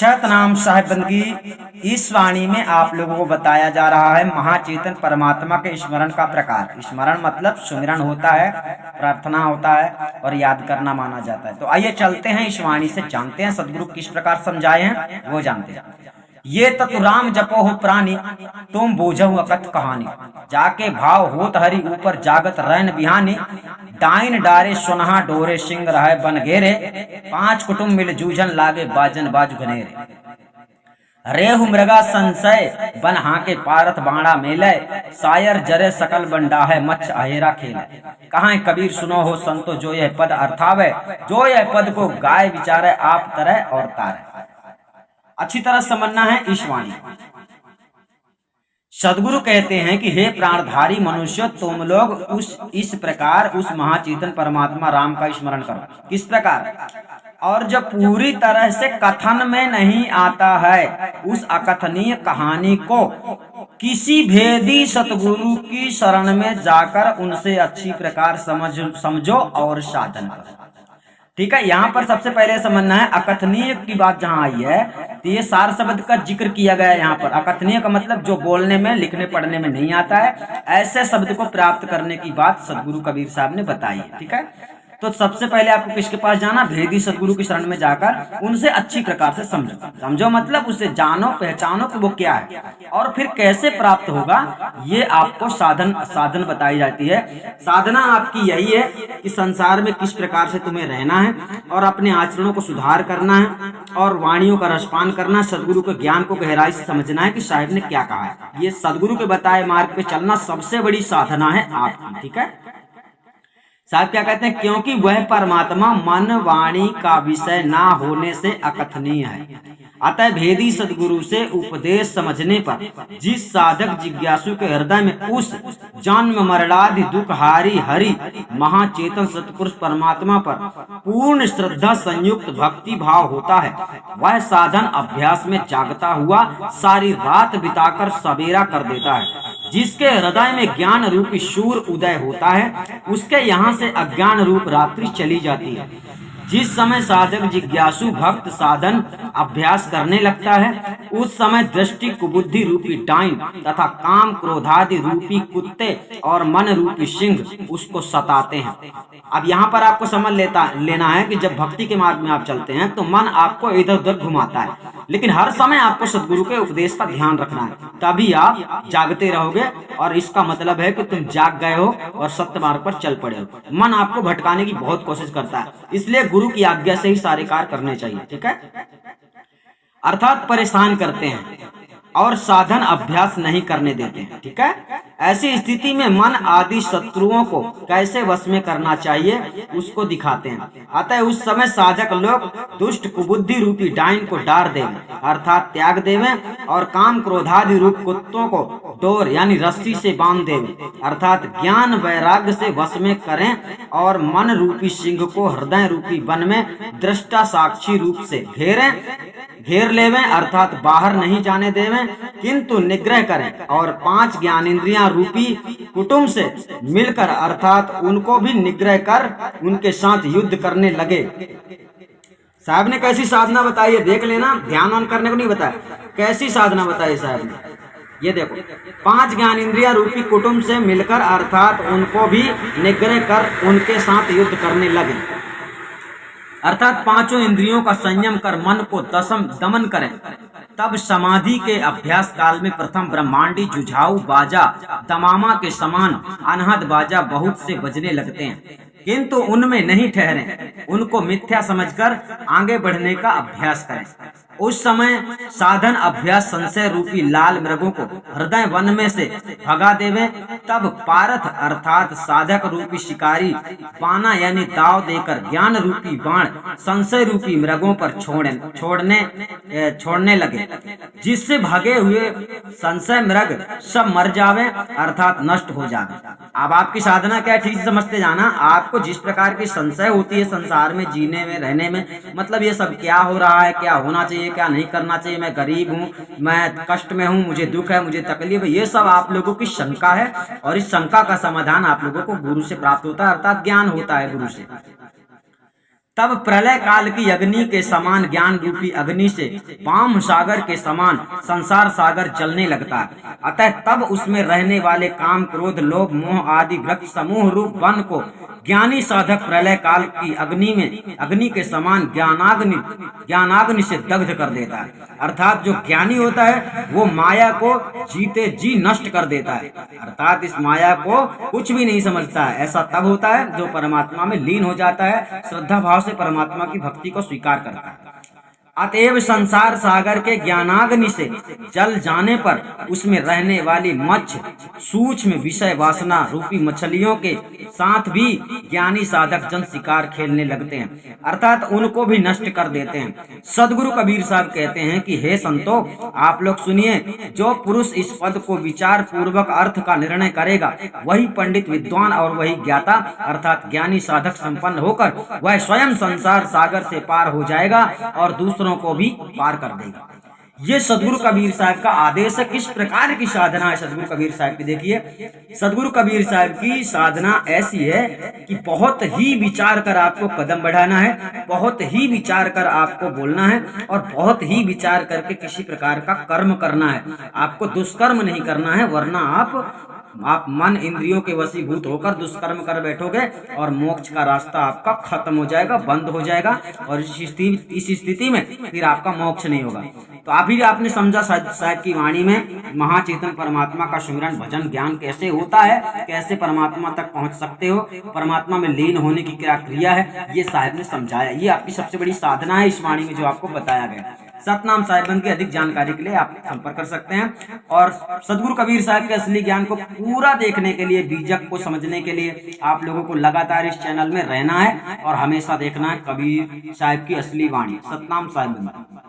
सतनाम साहिब बंदगी। इस वाणी में आप लोगों को बताया जा रहा है महाचेतन परमात्मा के स्मरण का प्रकार। स्मरण मतलब सुमिरन होता है, प्रार्थना होता है और याद करना माना जाता है। तो आइए चलते हैं इस वाणी से, जानते हैं सदगुरु किस प्रकार समझाए हैं, वो जानते हैं। ये ततु राम जपो हो प्राणी, तुम बूझो अकथ कहानी। जाके भाव होत हरि ऊपर जागत रैन बिहानी। डाइन डारे सुनहा डोरे सिंह रहे बन घेरे। पांच कुटुंब मिल जूझन लागे बाजन बाजू घनेरे। रेहु मृगा संशय बन हाके पारथ बाणा मेले। सायर जरे सकल बंडा है मच्छ अहेरा खेले। कहाँ कबीर सुनो हो संतो जो यह पद अर्थावे। जो यह पद को गाय विचारे आप तरह और तारे। अच्छी तरह समझना है इस वाणी। सदगुरु कहते हैं कि हे प्राणधारी मनुष्य, तुम लोग इस प्रकार उस महाचेतन परमात्मा राम का स्मरण करो। किस प्रकार? और जब पूरी तरह से कथन में नहीं आता है, उस अकथनीय कहानी को किसी भेदी सतगुरु की शरण में जाकर उनसे अच्छी प्रकार समझो और साधन करो। ठीक है, यहाँ पर सबसे पहले समझना है अकथनीय की बात जहाँ आई है तो ये सार शब्द का जिक्र किया गया है। यहाँ पर अकथनीय का मतलब जो बोलने में लिखने पढ़ने में नहीं आता है, ऐसे शब्द को प्राप्त करने की बात सदगुरु कबीर साहब ने बताई है। ठीक है, तो सबसे पहले आपको किसके पास जाना? भेदी सदगुरु की शरण में जाकर उनसे अच्छी प्रकार से समझो मतलब उसे जानो, पहचानो कि वो क्या है और फिर कैसे प्राप्त होगा, ये आपको साधन बताई जाती है। साधना आपकी यही है कि संसार में किस प्रकार से तुम्हें रहना है और अपने आचरणों को सुधार करना है और वाणियों का रसपान करना, सदगुरु के ज्ञान को गहराई से समझना है कि साहिब ने क्या कहा है। ये सदगुरु के बताए मार्ग पे चलना सबसे बड़ी साधना है आपकी। ठीक है, साहब क्या कहते हैं? क्योंकि वह परमात्मा मन वाणी का विषय ना होने से अकथनीय है। अतः भेदी सदगुरु से उपदेश समझने पर जिस साधक जिज्ञासु के हृदय में उस जन्म मरणादि दुख हारी हरि महाचेतन सतपुरुष परमात्मा पर पूर्ण श्रद्धा संयुक्त भक्ति भाव होता है, वह साधन अभ्यास में जागता हुआ सारी रात बिताकर सवेरा कर देता है। जिसके हृदय में ज्ञान रूपी शूर उदय होता है, उसके यहाँ से अज्ञान रूप रात्रि चली जाती है। जिस समय साधक जिज्ञासु भक्त साधन अभ्यास करने लगता है, उस समय दृष्टि कुबुद्धि रूपी डाइन तथा काम क्रोधादि रूपी कुत्ते और मन रूपी सिंह उसको सताते हैं। अब यहाँ पर आपको समझ लेना है कि जब भक्ति के मार्ग में आप चलते हैं तो मन आपको इधर उधर घुमाता है, लेकिन हर समय आपको सदगुरु के उपदेश का ध्यान रखना है, तभी आप जागते रहोगे। और इसका मतलब है कि तुम जाग गए हो और सत्य मार्ग पर चल पड़े हो। मन आपको भटकाने की बहुत कोशिश करता है, इसलिए गुरु की आज्ञा से ही सारे कार्य करने चाहिए। ठीक है, अर्थात परेशान करते हैं और साधन अभ्यास नहीं करने देते हैं। ठीक है, ऐसी स्थिति में मन आदि शत्रुओं को कैसे वश में करना चाहिए उसको दिखाते हैं। अतः उस समय साधक लोग दुष्ट कुबुद्धि रूपी डाइन को डार देवें, अर्थात त्याग देवें, और काम क्रोधादि रूप कुत्तों को डोर यानी रस्सी से बांध देवें, अर्थात ज्ञान वैराग्य से वश में करें, और मन रूपी सिंह को हृदय रूपी वन में दृष्टा साक्षी रूप से घेर लेवें, अर्थात बाहर नहीं जाने देवें, किंतु निग्रह करें और 5 ज्ञानेंद्रियां रूपी कुटुंब से मिलकर अर्थात उनको भी निग्रह कर उनके साथ युद्ध करने लगे। साहब ने कैसी साधना बताई है देख लेना, ध्यान ऑन करने को नहीं बताया, कैसी साधना बताई साहब ने। ये देखो, 5 ज्ञानेंद्रियां रूपी कुटुंब से मिलकर अर्थात उनको भी निग्रह कर उनके साथ युद्ध करने लगे, अर्थात 5 इंद्रियों का संयम कर मन को दमन करें। तब समाधि के अभ्यास काल में प्रथम ब्रह्मांडी जुझाऊ बाजा तमामा के समान अनहद बाजा बहुत से बजने लगते हैं, किंतु उनमें नहीं ठहरें, उनको मिथ्या समझकर आगे बढ़ने का अभ्यास करें। उस समय साधन अभ्यास संशय रूपी लाल मृगों को हृदय वन में से भगा देवे। तब पारथ अर्थात साधक रूपी शिकारी पाना यानी दाव देकर ज्ञान रूपी बाण संशय रूपी मृगों पर छोड़ने लगे, जिससे भागे हुए संशय मृग सब मर जावे अर्थात नष्ट हो जावे। अब आपकी साधना क्या है ठीक से समझते जाना। आपको जिस प्रकार की संशय होती है संसार में जीने में रहने में, मतलब ये सब क्या हो रहा है, क्या होना चाहिए, क्या नहीं करना चाहिए, मैं गरीब हूँ, मैं कष्ट में हूँ, मुझे दुख है, मुझे तकलीफ है, ये सब आप लोगों की शंका है। और इस शंका का समाधान आप लोगों को गुरु से प्राप्त होता है, अर्थात ज्ञान होता है गुरु से। तब प्रलय काल की अग्नि के समान ज्ञान रूपी अग्नि से पाम सागर के समान संसार सागर जलने लगता है। अतः तब उसमें रहने वाले काम, क्रोध, लोभ, मोह आदि वृक्ष समूह रूप वन को ज्ञानी साधक प्रलय काल की अग्नि के समान ज्ञानाग्नि से दग्ध कर देता है। अर्थात जो ज्ञानी होता है वो माया को जीते जी नष्ट कर देता है, अर्थात इस माया को कुछ भी नहीं समझता है। ऐसा तब होता है जो परमात्मा में लीन हो जाता है, श्रद्धा भाव से परमात्मा की भक्ति को स्वीकार करता है। अतएव संसार सागर के ज्ञानाग्नि से जल जाने पर उसमें रहने वाली मत्स्य सूक्ष्म विषय वासना रूपी मछलियों के साथ भी ज्ञानी साधक जन शिकार खेलने लगते हैं, अर्थात उनको भी नष्ट कर देते हैं। सदगुरु कबीर साहब कहते हैं कि हे संतो, आप लोग सुनिए, जो पुरुष इस पद को विचार पूर्वक अर्थ का निर्णय करेगा वही पंडित विद्वान और वही ज्ञाता अर्थात ज्ञानी साधक संपन्न होकर वह स्वयं संसार सागर से पार हो जाएगा और दूसरों को भी पार कर देगा। ये सदगुरु कबीर साहब का आदेश है। किस प्रकार की साधना है सदगुरु कबीर साहब की? देखिए, सदगुरु कबीर साहब की साधना ऐसी है कि बहुत ही विचार कर आपको कदम बढ़ाना है, बहुत ही विचार कर आपको बोलना है और बहुत ही विचार करके किसी प्रकार का कर्म करना है। आपको दुष्कर्म नहीं करना है, वरना आप मन इंद्रियों के वशीभूत होकर दुष्कर्म कर बैठोगे और मोक्ष का रास्ता आपका खत्म हो जाएगा, बंद हो जाएगा और इस स्थिति में फिर आपका मोक्ष नहीं होगा। तो अभी आपने समझा साहब की वाणी में महाचेतन परमात्मा का सुमिरन भजन ज्ञान कैसे होता है, कैसे परमात्मा तक पहुंच सकते हो, परमात्मा में लीन होने की क्या क्रिया है, ये साहब ने समझाया। ये आपकी सबसे बड़ी साधना है इस वाणी में जो आपको बताया गया। सतनाम साहिबंद की अधिक जानकारी के लिए आप संपर्क कर सकते हैं और सदगुरु कबीर साहब के असली ज्ञान को पूरा देखने के लिए, बीजक को समझने के लिए आप लोगों को लगातार इस चैनल में रहना है और हमेशा देखना है कबीर साहब की असली वाणी। सतनाम साहिबंद।